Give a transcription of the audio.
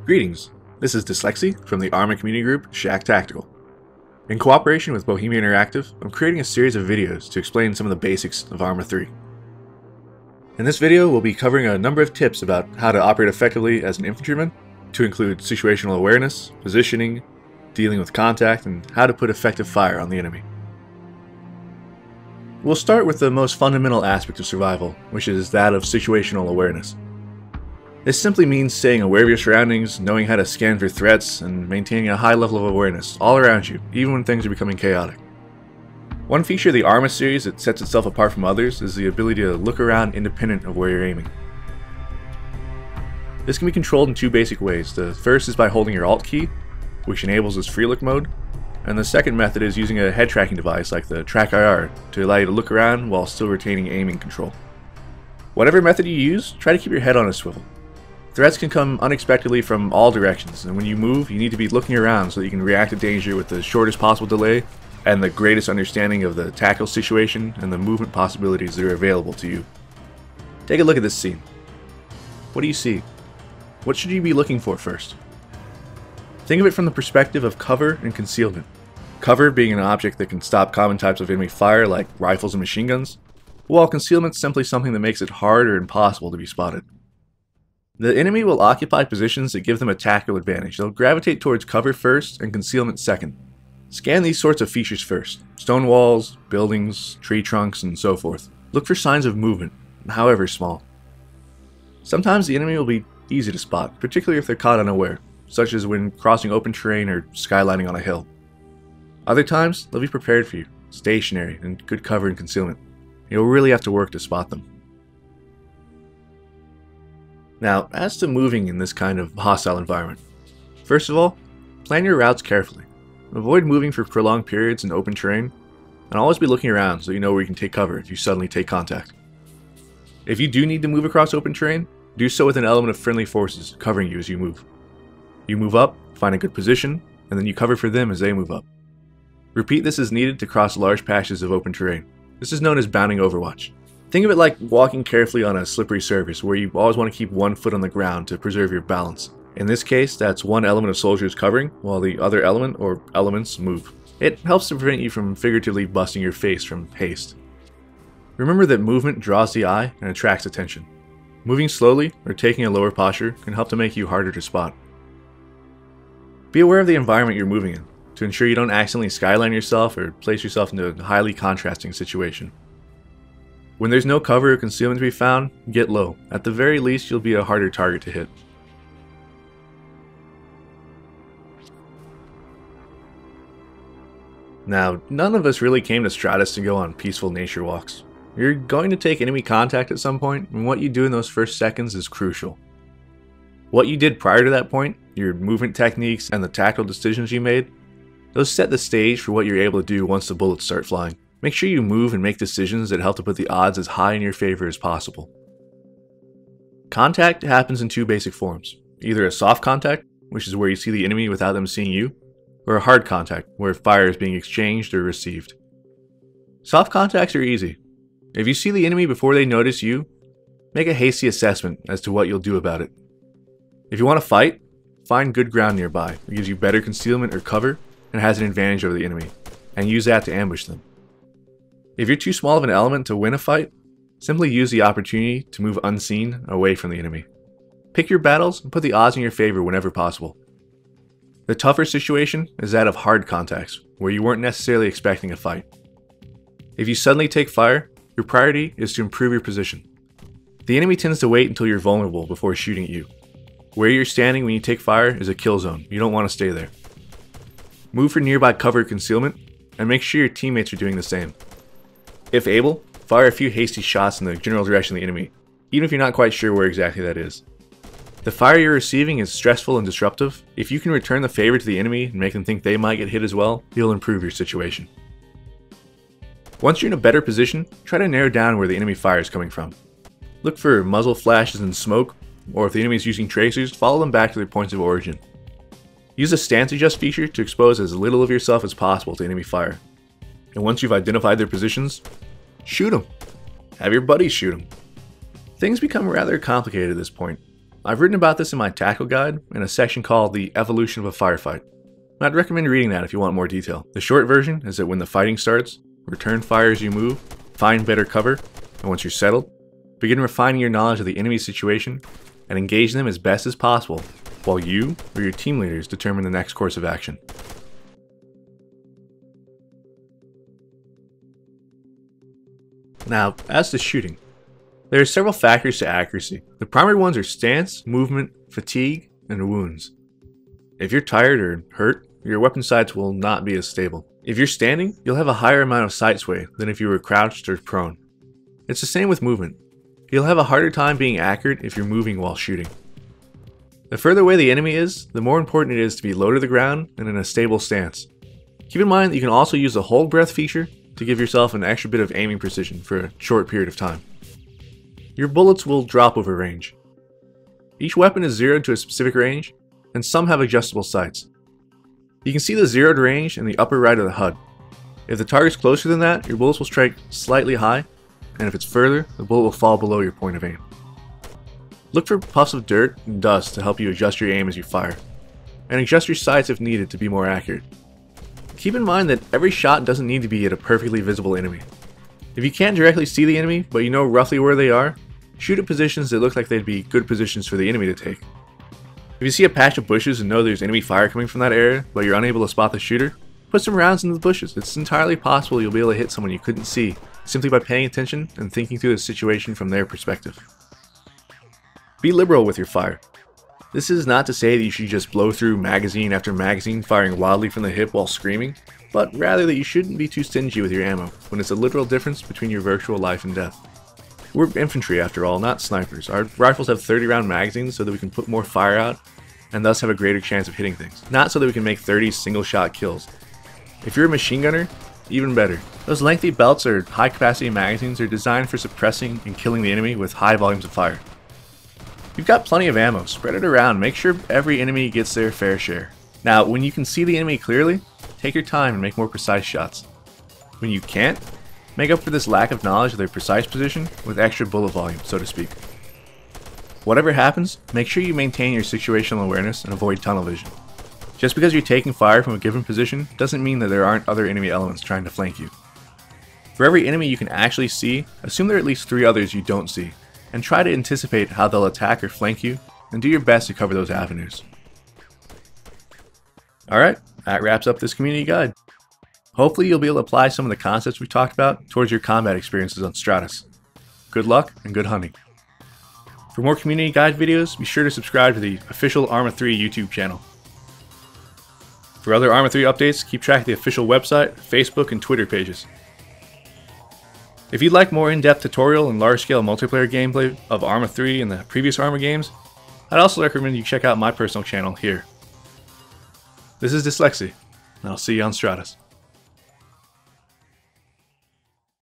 Greetings, this is Dyslexy from the Arma community group Shack Tactical. In cooperation with Bohemia Interactive, I'm creating a series of videos to explain some of the basics of Arma 3. In this video, we'll be covering a number of tips about how to operate effectively as an infantryman, to include situational awareness, positioning, dealing with contact, and how to put effective fire on the enemy. We'll start with the most fundamental aspect of survival, which is that of situational awareness. This simply means staying aware of your surroundings, knowing how to scan for threats, and maintaining a high level of awareness all around you, even when things are becoming chaotic. One feature of the Arma series that sets itself apart from others is the ability to look around independent of where you're aiming. This can be controlled in two basic ways. The first is by holding your Alt key, which enables this free look mode, and the second method is using a head tracking device like the Track IR to allow you to look around while still retaining aiming control. Whatever method you use, try to keep your head on a swivel. Threats can come unexpectedly from all directions, and when you move, you need to be looking around so that you can react to danger with the shortest possible delay and the greatest understanding of the tactical situation and the movement possibilities that are available to you. Take a look at this scene. What do you see? What should you be looking for first? Think of it from the perspective of cover and concealment. Cover being an object that can stop common types of enemy fire like rifles and machine guns, while concealment is simply something that makes it hard or impossible to be spotted. The enemy will occupy positions that give them a tactical advantage. They'll gravitate towards cover first and concealment second. Scan these sorts of features first. Stone walls, buildings, tree trunks, and so forth. Look for signs of movement, however small. Sometimes the enemy will be easy to spot, particularly if they're caught unaware, such as when crossing open terrain or skylining on a hill. Other times, they'll be prepared for you, stationary, and good cover and concealment. You'll really have to work to spot them. Now, as to moving in this kind of hostile environment, first of all, plan your routes carefully. Avoid moving for prolonged periods in open terrain, and always be looking around so you know where you can take cover if you suddenly take contact. If you do need to move across open terrain, do so with an element of friendly forces covering you as you move. You move up, find a good position, and then you cover for them as they move up. Repeat this as needed to cross large patches of open terrain. This is known as bounding overwatch. Think of it like walking carefully on a slippery surface where you always want to keep one foot on the ground to preserve your balance. In this case, that's one element of soldiers covering while the other element or elements move. It helps to prevent you from figuratively busting your face from haste. Remember that movement draws the eye and attracts attention. Moving slowly or taking a lower posture can help to make you harder to spot. Be aware of the environment you're moving in to ensure you don't accidentally skyline yourself or place yourself into a highly contrasting situation. When there's no cover or concealment to be found, get low. At the very least, you'll be a harder target to hit. Now, none of us really came to Stratus to go on peaceful nature walks. You're going to take enemy contact at some point, and what you do in those first seconds is crucial. What you did prior to that point, your movement techniques and the tactical decisions you made, those set the stage for what you're able to do once the bullets start flying. Make sure you move and make decisions that help to put the odds as high in your favor as possible. Contact happens in two basic forms. Either a soft contact, which is where you see the enemy without them seeing you, or a hard contact, where fire is being exchanged or received. Soft contacts are easy. If you see the enemy before they notice you, make a hasty assessment as to what you'll do about it. If you want to fight, find good ground nearby. It gives you better concealment or cover and has an advantage over the enemy, and use that to ambush them. If you're too small of an element to win a fight, simply use the opportunity to move unseen away from the enemy. Pick your battles and put the odds in your favor whenever possible. The tougher situation is that of hard contacts, where you weren't necessarily expecting a fight. If you suddenly take fire, your priority is to improve your position. The enemy tends to wait until you're vulnerable before shooting at you. Where you're standing when you take fire is a kill zone. You don't want to stay there. Move for nearby cover concealment, and make sure your teammates are doing the same. If able, fire a few hasty shots in the general direction of the enemy, even if you're not quite sure where exactly that is. The fire you're receiving is stressful and disruptive. If you can return the favor to the enemy and make them think they might get hit as well, you'll improve your situation. Once you're in a better position, try to narrow down where the enemy fire is coming from. Look for muzzle flashes and smoke, or if the enemy is using tracers, follow them back to their points of origin. Use the stance adjust feature to expose as little of yourself as possible to enemy fire. And once you've identified their positions, shoot them. Have your buddies shoot them. Things become rather complicated at this point. I've written about this in my tactical guide in a section called The Evolution of a Firefight. I'd recommend reading that if you want more detail. The short version is that when the fighting starts, return fire as you move, find better cover, and once you're settled, begin refining your knowledge of the enemy's situation and engage them as best as possible while you or your team leaders determine the next course of action. Now, as to shooting, there are several factors to accuracy. The primary ones are stance, movement, fatigue, and wounds. If you're tired or hurt, your weapon sights will not be as stable. If you're standing, you'll have a higher amount of sight sway than if you were crouched or prone. It's the same with movement. You'll have a harder time being accurate if you're moving while shooting. The further away the enemy is, the more important it is to be low to the ground and in a stable stance. Keep in mind that you can also use the hold breath feature to give yourself an extra bit of aiming precision for a short period of time. Your bullets will drop over range. Each weapon is zeroed to a specific range, and some have adjustable sights. You can see the zeroed range in the upper right of the HUD. If the target's closer than that, your bullets will strike slightly high, and if it's further, the bullet will fall below your point of aim. Look for puffs of dirt and dust to help you adjust your aim as you fire, and adjust your sights if needed to be more accurate. Keep in mind that every shot doesn't need to be at a perfectly visible enemy. If you can't directly see the enemy, but you know roughly where they are, shoot at positions that look like they'd be good positions for the enemy to take. If you see a patch of bushes and know there's enemy fire coming from that area, but you're unable to spot the shooter, put some rounds into the bushes. It's entirely possible you'll be able to hit someone you couldn't see, simply by paying attention and thinking through the situation from their perspective. Be liberal with your fire. This is not to say that you should just blow through magazine after magazine firing wildly from the hip while screaming, but rather that you shouldn't be too stingy with your ammo when it's a literal difference between your virtual life and death. We're infantry after all, not snipers. Our rifles have 30-round magazines so that we can put more fire out and thus have a greater chance of hitting things, not so that we can make 30 single-shot kills. If you're a machine gunner, even better. Those lengthy belts or high-capacity magazines are designed for suppressing and killing the enemy with high volumes of fire. You've got plenty of ammo, spread it around, make sure every enemy gets their fair share. Now, when you can see the enemy clearly, take your time and make more precise shots. When you can't, make up for this lack of knowledge of their precise position with extra bullet volume, so to speak. Whatever happens, make sure you maintain your situational awareness and avoid tunnel vision. Just because you're taking fire from a given position doesn't mean that there aren't other enemy elements trying to flank you. For every enemy you can actually see, assume there are at least 3 others you don't see, and try to anticipate how they'll attack or flank you, and do your best to cover those avenues. Alright, that wraps up this community guide. Hopefully you'll be able to apply some of the concepts we talked about towards your combat experiences on Stratus. Good luck and good hunting. For more community guide videos, be sure to subscribe to the official Arma 3 YouTube channel. For other Arma 3 updates, keep track of the official website, Facebook, and Twitter pages. If you'd like more in-depth tutorial and large-scale multiplayer gameplay of Arma 3 and the previous Arma games, I'd also recommend you check out my personal channel here. This is Dyslexy, and I'll see you on Stratus.